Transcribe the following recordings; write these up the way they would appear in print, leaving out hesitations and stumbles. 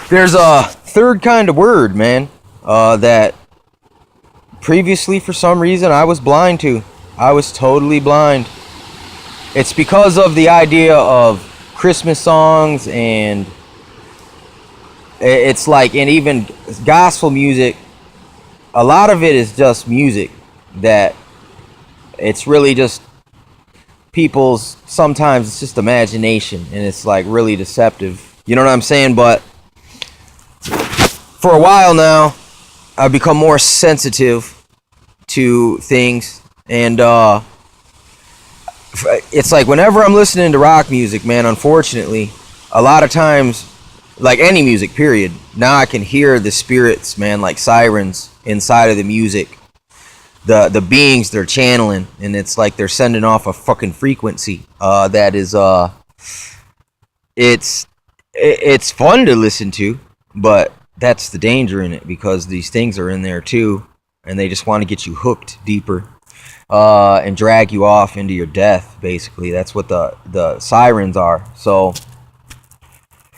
There's a third kind of word, man, that previously for some reason I was blind to. I was totally blind. It's because of the idea of Christmas songs, and it's like, and even gospel music, a lot of it is just music that it's really just people's, sometimes it's just imagination, and it's like really deceptive. You know what I'm saying? But for a while now, I've become more sensitive to things, and it's like whenever I'm listening to rock music, man, unfortunately, a lot of times, like any music, period, now I can hear the spirits, man, like sirens inside of the music, the beings they're channeling, and it's like they're sending off a fucking frequency that is it's fun to listen to, but that's the danger in it, because these things are in there too, and they just want to get you hooked deeper, and drag you off into your death. Basically, that's what the sirens are. So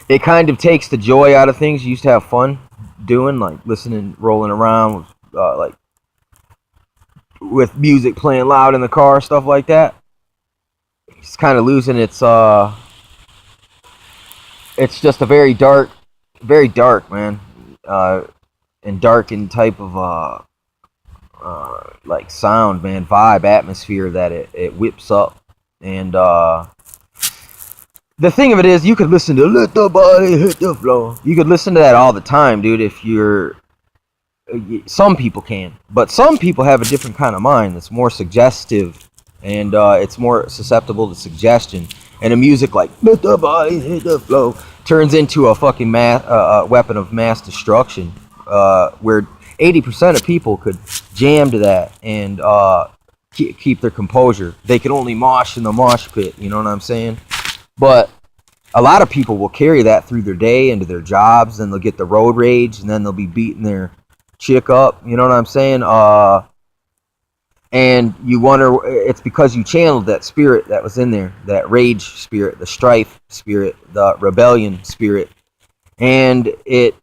it kind of takes the joy out of things you used to have fun doing, like listening, rolling around with, like with music playing loud in the car, stuff like that. It's kind of losing its. It's just a very dark, man, and darkened type of like sound, man, vibe, atmosphere that it whips up. And the thing of it is, you could listen to "Let the Body Hit the Floor." You could listen to that all the time, dude, if you're... Some people can, but some people have a different kind of mind that's more suggestive, and it's more susceptible to suggestion. And a music like "Let the Body Hit the Floor" turns into a fucking weapon of mass destruction, where 80% of people could jam to that and keep their composure. They can only mosh in the mosh pit, you know what I'm saying? But a lot of people will carry that through their day into their jobs, and they'll get the road rage, and then they'll be beating their chick up, you know what I'm saying? And you wonder, it's because you channeled that spirit that was in there, that rage spirit, the strife spirit, the rebellion spirit, and it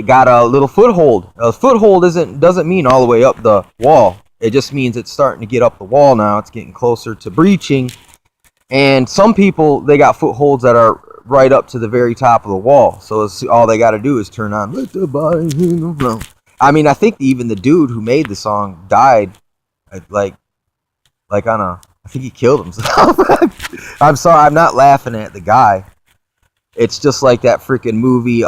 got a little foothold. A foothold doesn't mean all the way up the wall. It just means it's starting to get up the wall now. It's getting closer to breaching. And some people, they got footholds that are right up to the very top of the wall. So all they got to do is turn on "Let the Body Hit the Floor." I mean, I think even the dude who made the song died, like on a... I think he killed himself. I'm sorry, I'm not laughing at the guy. It's just like that freaking movie,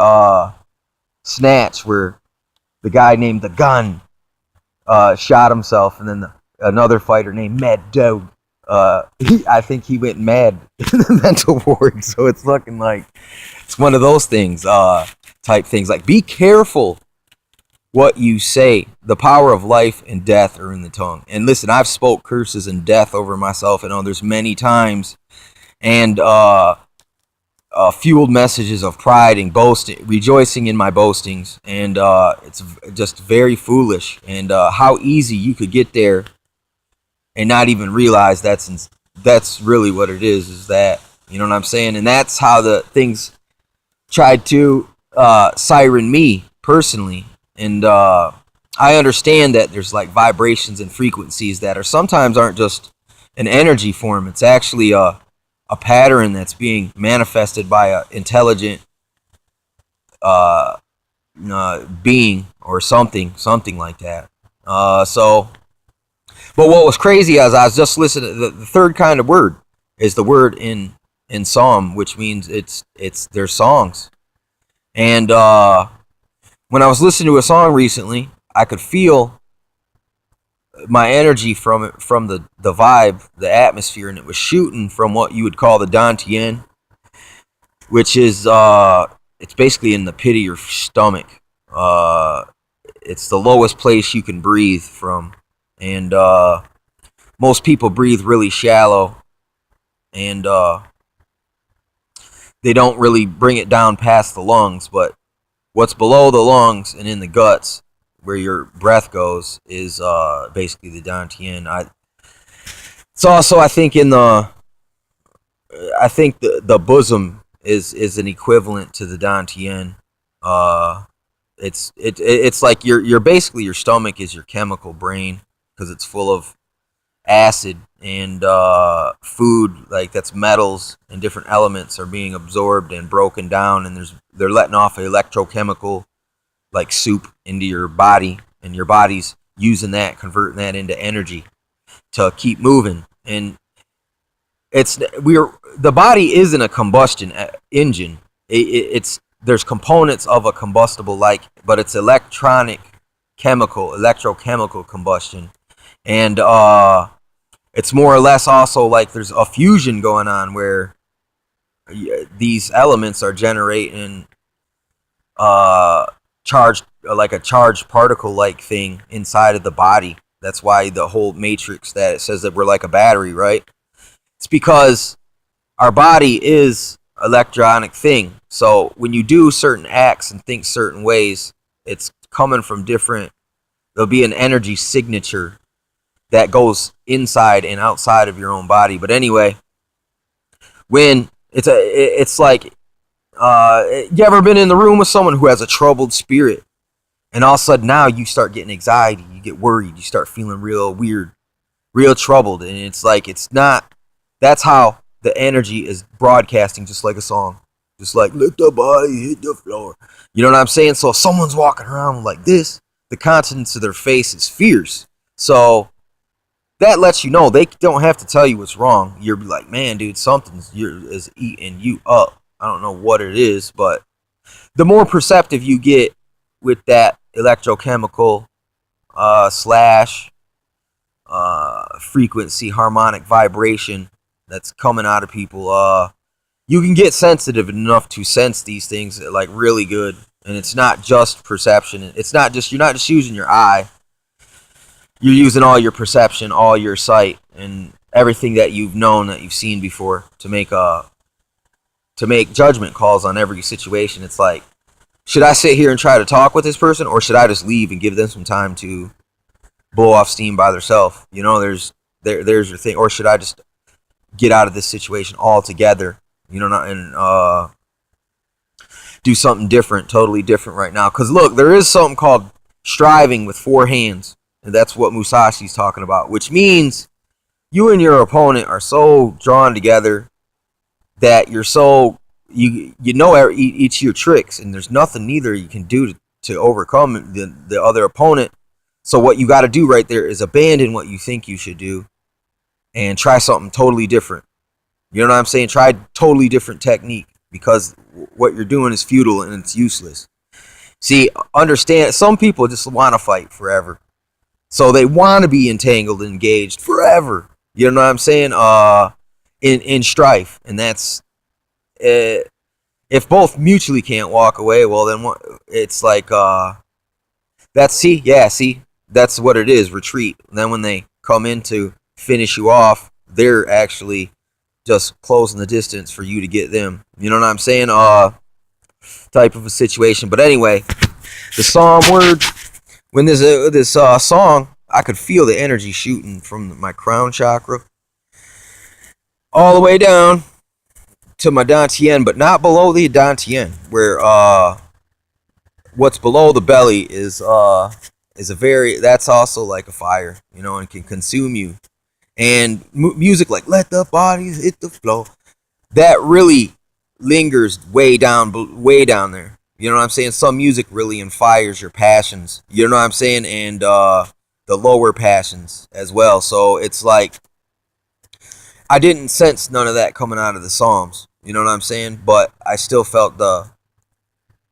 Snatch, where the guy named the Gun shot himself, and then another fighter named Mad Dog, I think he went mad in the mental ward. So it's looking like it's one of those things, type things, like be careful what you say. The power of life and death are in the tongue. And listen, I've spoke curses and death over myself and others many times, and fueled messages of pride and boasting, rejoicing in my boastings, and it's just very foolish. And how easy you could get there and not even realize that's really what it is that, you know what I'm saying? And that's how the things tried to siren me personally. And I understand that there's like vibrations and frequencies that are sometimes aren't just an energy form. It's actually a pattern that's being manifested by an intelligent being or something like that. But what was crazy is I was just listening. The third kind of word is the word in psalm, which means it's their songs. And when I was listening to a song recently, I could feel my energy from it, from the vibe, the atmosphere, and it was shooting from what you would call the Dantian, which is it's basically in the pit of your stomach. It's the lowest place you can breathe from, and most people breathe really shallow, and they don't really bring it down past the lungs. But what's below the lungs and in the guts, where your breath goes, is basically the Dantian. It's also, I think, the bosom is an equivalent to the Dantian. It's like you're basically, your stomach is your chemical brain, because it's full of acid, and food, like that's metals and different elements, are being absorbed and broken down, and they're letting off an electrochemical like soup into your body, and your body's using that, converting that into energy to keep moving. And the body isn't a combustion engine. It's there's components of a combustible, like, but it's electrochemical combustion. And it's more or less also like there's a fusion going on, where these elements are generating charged, like a charged particle like thing inside of the body. That's why the whole matrix, that it says that we're like a battery, right? It's because our body is electronic thing. So when you do certain acts and think certain ways, it's coming from different, there'll be an energy signature that goes inside and outside of your own body. But anyway, when it's like, you ever been in the room with someone who has a troubled spirit, and all of a sudden now you start getting anxiety, you get worried, you start feeling real weird, real troubled, and it's like, it's not, that's how the energy is broadcasting, just like a song, just like let the body hit the floor. You know what I'm saying? So if someone's walking around like this, the countenance of their face is fierce. So that lets you know they don't have to tell you what's wrong. You're like, man, dude, is eating you up. I don't know what it is, but the more perceptive you get with that electrochemical slash frequency, harmonic vibration that's coming out of people, you can get sensitive enough to sense these things like really good. And it's not just perception. It's not just, you're not just using your eye. You're using all your perception, all your sight, and everything that you've known, that you've seen before, to make judgment calls on every situation. It's like, should I sit here and try to talk with this person, or should I just leave and give them some time to blow off steam by themselves? You know, there's your thing. Or should I just get out of this situation altogether? You know, and do something different, totally different right now. Because look, there is something called striving with 4 hands. And that's what Musashi's talking about, which means you and your opponent are so drawn together that you're so, you know each of your tricks, and there's nothing neither you can do to overcome the other opponent. So what you got to do right there is abandon what you think you should do and try something totally different. You know what I'm saying? Try totally different technique, because what you're doing is futile and it's useless. See, understand, some people just want to fight forever. So they want to be entangled and engaged forever. You know what I'm saying? In strife. And that's, if both mutually can't walk away, well then it's like, that's what it is, retreat. And then when they come in to finish you off, they're actually just closing the distance for you to get them. You know what I'm saying? Type of a situation. But anyway, the psalm word, when this song, I could feel the energy shooting from my crown chakra all the way down to my dantian, but not below the dantian, where what's below the belly is that's also like a fire, you know, and can consume you. And music like let the bodies hit the floor, that really lingers way down there. You know what I'm saying? Some music really infires your passions. You know what I'm saying? And the lower passions as well. So it's like, I didn't sense none of that coming out of the Psalms. You know what I'm saying? But I still felt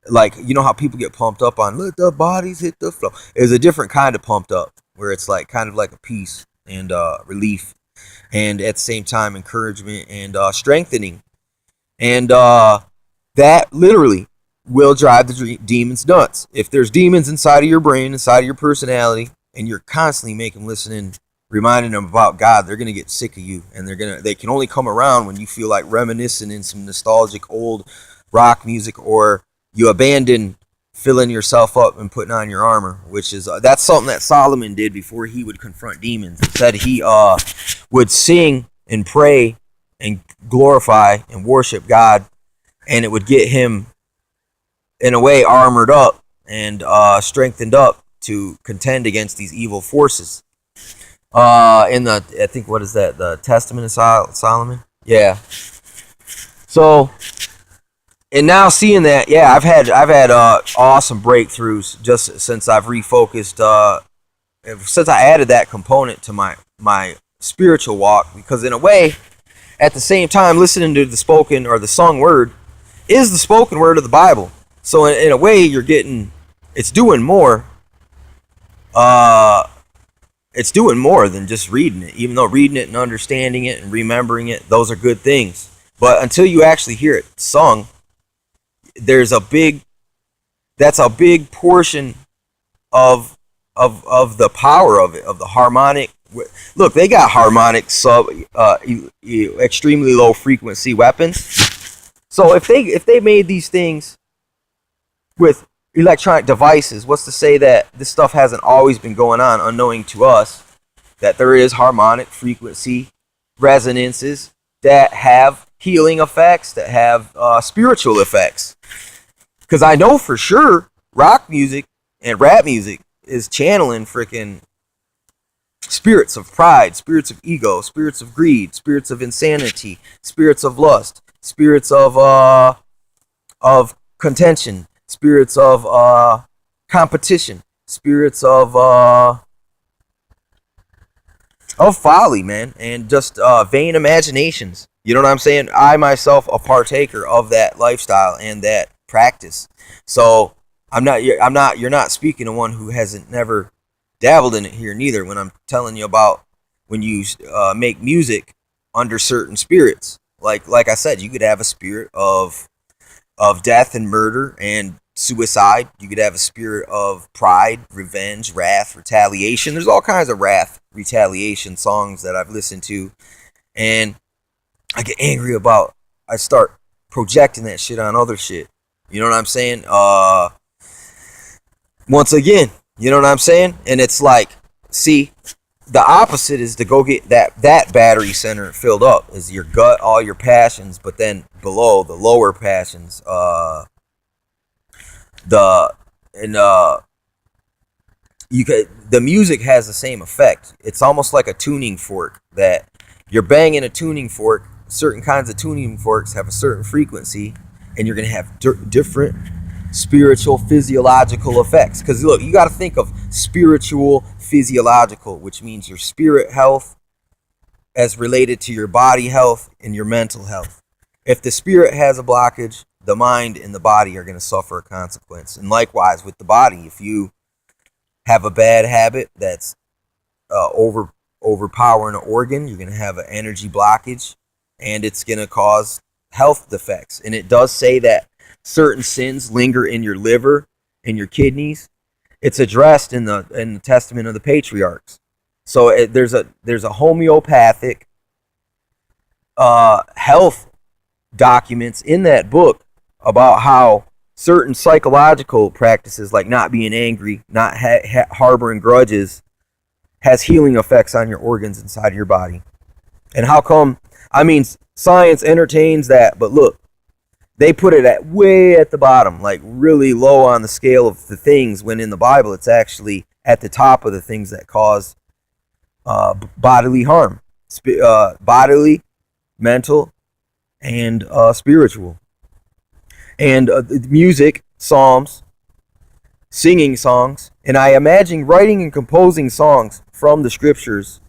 like, you know how people get pumped up on let the bodies hit the floor. It's a different kind of pumped up, where it's like kind of like a peace and relief, and at the same time encouragement and strengthening. And that literally will drive the demons nuts. If there's demons inside of your brain, inside of your personality, and you're constantly making them listen and reminding them about God, they're gonna get sick of you, and they can only come around when you feel like reminiscing in some nostalgic old rock music, or you abandon filling yourself up and putting on your armor, which is that's something that Solomon did before he would confront demons. It said he would sing and pray and glorify and worship God, and it would get him in a way, armored up and strengthened up to contend against these evil forces. In the, I think, what is that? The Testament of Solomon. Yeah. So, and now seeing that, yeah, I've had awesome breakthroughs just since I've refocused. Since I added that component to my spiritual walk, because in a way, at the same time, listening to the spoken or the sung word is the spoken word of the Bible. So in a way, you're getting, it's doing more. It's doing more than just reading it. Even though reading it and understanding it and remembering it, those are good things. But until you actually hear it sung, there's a big, that's a big portion of the power of it, of the harmonic. Look, they got harmonic extremely low frequency weapons. So if they made these things with electronic devices, what's to say that this stuff hasn't always been going on, unknowing to us, that there is harmonic frequency resonances that have healing effects, that have spiritual effects. Because I know for sure rock music and rap music is channeling freaking spirits of pride, spirits of ego, spirits of greed, spirits of insanity, spirits of lust, spirits of contention, spirits of competition, spirits of folly, man, and just vain imaginations. You know what I'm saying? I myself a partaker of that lifestyle and that practice. So you're not speaking to one who hasn't never dabbled in it here neither, when I'm telling you about when you make music under certain spirits. Like I said, you could have a spirit of death and murder and suicide. You could have a spirit of pride, revenge, wrath, retaliation. There's all kinds of wrath, retaliation songs that I've listened to, and I get angry about. I start projecting that shit on other shit. You know what I'm saying? Once again, you know what I'm saying? And it's like, see, the opposite is to go get that battery center filled up, is your gut, all your passions, but then below, the lower passions, the music has the same effect. It's almost like a tuning fork, that you're banging a tuning fork. Certain kinds of tuning forks have a certain frequency, and you're going to have different spiritual physiological effects. Because look, you got to think of spiritual physiological, which means your spirit health as related to your body health and your mental health. If the spirit has a blockage, the mind and the body are going to suffer a consequence. And likewise with the body, if you have a bad habit that's overpowering an organ, you're going to have an energy blockage, and it's going to cause health defects. And it does say that certain sins linger in your liver and your kidneys. It's addressed in the Testament of the Patriarchs. So there's a homeopathic health documents in that book about how certain psychological practices, like not being angry, not harboring grudges, has healing effects on your organs inside of your body. And how come? I mean, science entertains that, but look, they put it way at the bottom, like really low on the scale of the things, when in the Bible it's actually at the top of the things that cause bodily harm, bodily, mental, and spiritual. And music, psalms, singing songs, and I imagine writing and composing songs from the scriptures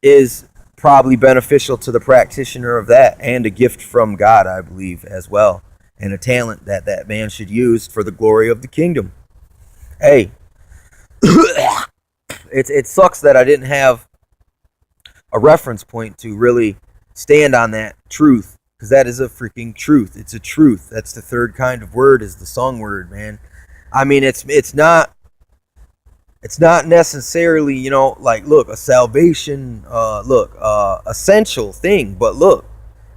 is probably beneficial to the practitioner of that, and a gift from God, I believe, as well, and a talent that man should use for the glory of the kingdom. Hey, it sucks that I didn't have a reference point to really stand on that truth, because that is a freaking truth. It's a truth. That's the third kind of word, is the song word, man. I mean, it's not necessarily, you know, like, look, a salvation, essential thing. But look,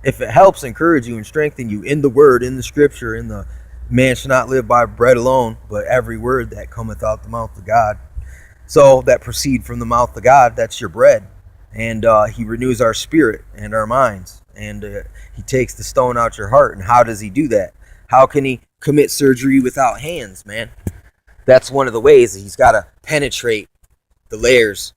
if it helps encourage you and strengthen you in the word, in the scripture, in the man shall not live by bread alone, but every word that cometh out the mouth of God. So that proceed from the mouth of God, that's your bread. And he renews our spirit and our minds. And he takes the stone out your heart. And how does he do that? How can he commit surgery without hands, man. That's one of the ways that he's got to penetrate the layers